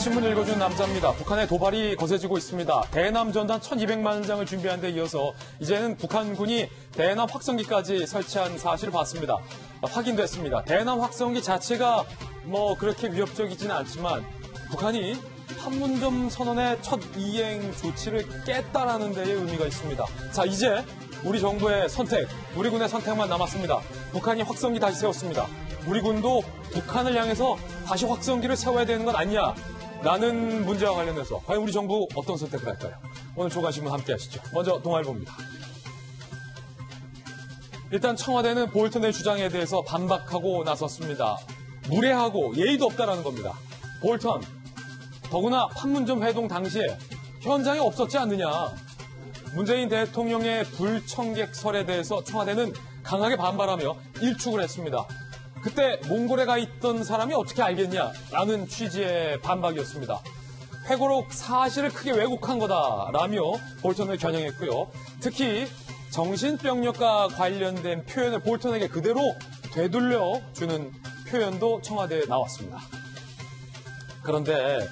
신문 읽어주는 남자입니다. 북한의 도발이 거세지고 있습니다. 대남 전단 1200만 장을 준비한 데 이어서 이제는 북한군이 대남 확성기까지 설치한 사실을 봤습니다. 확인됐습니다. 대남 확성기 자체가 그렇게 위협적이지는 않지만 북한이 판문점 선언의 첫 이행 조치를 깼다라는 데에 의미가 있습니다. 자, 이제 우리 정부의 선택, 우리 군의 선택만 남았습니다. 북한이 확성기 다시 세웠습니다. 우리 군도 북한을 향해서 다시 확성기를 세워야 되는 건 아니냐? 라는 문제와 관련해서 과연 우리 정부 어떤 선택을 할까요? 오늘 조간신문 함께 하시죠. 먼저 동아일보입니다. 일단 청와대는 볼턴의 주장에 대해서 반박하고 나섰습니다. 무례하고 예의도 없다라는 겁니다. 볼턴, 더구나 판문점 회동 당시에 현장에 없었지 않느냐. 문재인 대통령의 불청객설에 대해서 청와대는 강하게 반발하며 일축을 했습니다. 그때 몽골에 가 있던 사람이 어떻게 알겠냐라는 취지의 반박이었습니다. 회고록 사실을 크게 왜곡한 거다라며 볼턴을 겨냥했고요. 특히 정신병력과 관련된 표현을 볼턴에게 그대로 되돌려주는 표현도 청와대에 나왔습니다. 그런데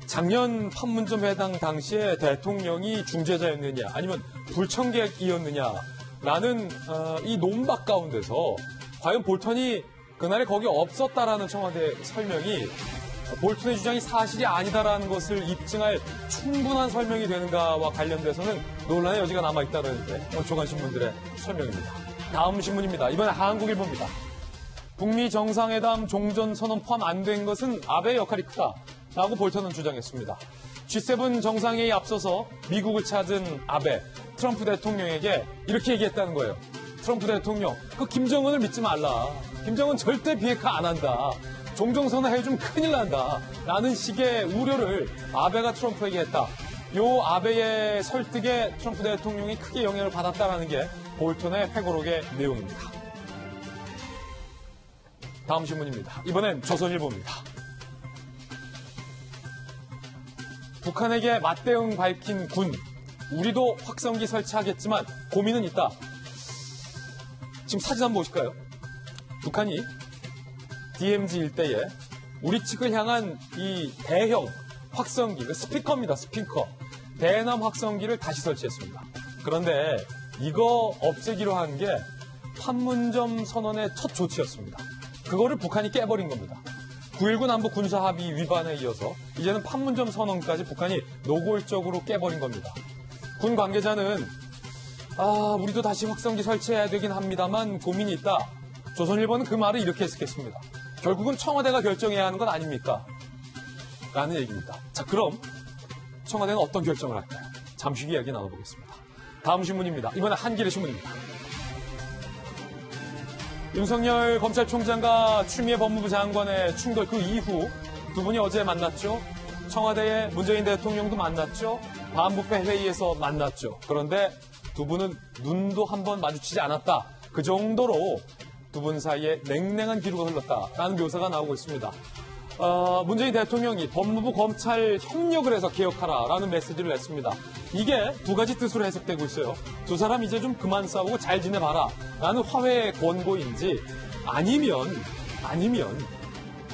작년 판문점 회담 당시에 대통령이 중재자였느냐 아니면 불청객이었느냐라는 이 논박 가운데서 과연 볼턴이 그날에 거기 없었다라는 청와대 설명이 볼턴의 주장이 사실이 아니다라는 것을 입증할 충분한 설명이 되는가와 관련돼서는 논란의 여지가 남아있다는 조간신문들의 설명입니다. 다음 신문입니다. 이번에 한국일보입니다. 북미 정상회담 종전선언 포함 안 된 것은 아베의 역할이 크다라고 볼턴은 주장했습니다. G7 정상회의에 앞서서 미국을 찾은 아베, 트럼프 대통령에게 이렇게 얘기했다는 거예요. 트럼프 대통령, 김정은을 믿지 말라. 김정은 절대 비핵화 안 한다. 종전선언 해주면 큰일 난다. 라는 식의 우려를 아베가 트럼프에게 했다. 요 아베의 설득에 트럼프 대통령이 크게 영향을 받았다라는 게 볼턴의 회고록의 내용입니다. 다음 신문입니다. 이번엔 조선일보입니다. 북한에게 맞대응 밝힌 군. 우리도 확성기 설치하겠지만 고민은 있다. 지금 사진 한번 보실까요? 북한이 DMZ 일대에 우리 측을 향한 이 대형 확성기, 스피커입니다. 스피커. 대남 확성기를 다시 설치했습니다. 그런데 이거 없애기로 한 게 판문점 선언의 첫 조치였습니다. 그거를 북한이 깨버린 겁니다. 9.19 남북 군사합의 위반에 이어서 이제는 판문점 선언까지 북한이 노골적으로 깨버린 겁니다. 군 관계자는 우리도 다시 확성기 설치해야 되긴 합니다만 고민이 있다. 조선일보는 그 말을 이렇게 해석했습니다. 결국은 청와대가 결정해야 하는 건 아닙니까? 라는 얘기입니다. 자, 그럼 청와대는 어떤 결정을 할까요? 잠시 후에 이야기 나눠보겠습니다. 다음 신문입니다. 이번엔 한겨레 신문입니다. 윤석열 검찰총장과 추미애 법무부 장관의 충돌 그 이후 두 분이 어제 만났죠. 청와대의 문재인 대통령도 만났죠. 반부패 회의에서 만났죠. 그런데 두 분은 눈도 한번 마주치지 않았다. 그 정도로 두 분 사이에 냉랭한 기류가 흘렀다라는 묘사가 나오고 있습니다. 문재인 대통령이 법무부 검찰 협력을 해서 개혁하라라는 메시지를 냈습니다. 이게 두 가지 뜻으로 해석되고 있어요. 두 사람 이제 좀 그만 싸우고 잘 지내봐라 라는 화해의 권고인지 아니면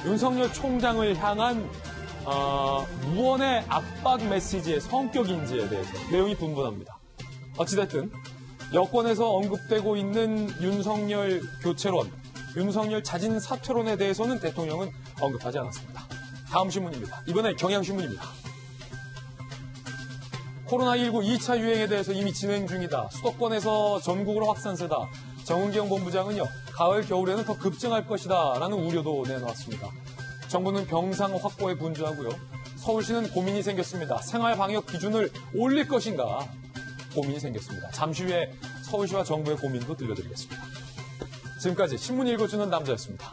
윤석열 총장을 향한 무언의 압박 메시지의 성격인지에 대해서 내용이 분분합니다. 어찌됐든 여권에서 언급되고 있는 윤석열 교체론, 윤석열 자진 사퇴론에 대해서는 대통령은 언급하지 않았습니다. 다음 신문입니다. 이번에 경향신문입니다. 코로나19 2차 유행에 대해서 이미 진행 중이다. 수도권에서 전국으로 확산세다. 정은경 본부장은요, 가을, 겨울에는 더 급증할 것이다. 라는 우려도 내놓았습니다. 정부는 병상 확보에 분주하고요. 서울시는 고민이 생겼습니다. 생활방역 기준을 올릴 것인가 고민이 생겼습니다. 잠시 후에 서울시와 정부의 고민도 들려드리겠습니다. 지금까지 신문 읽어주는 남자였습니다.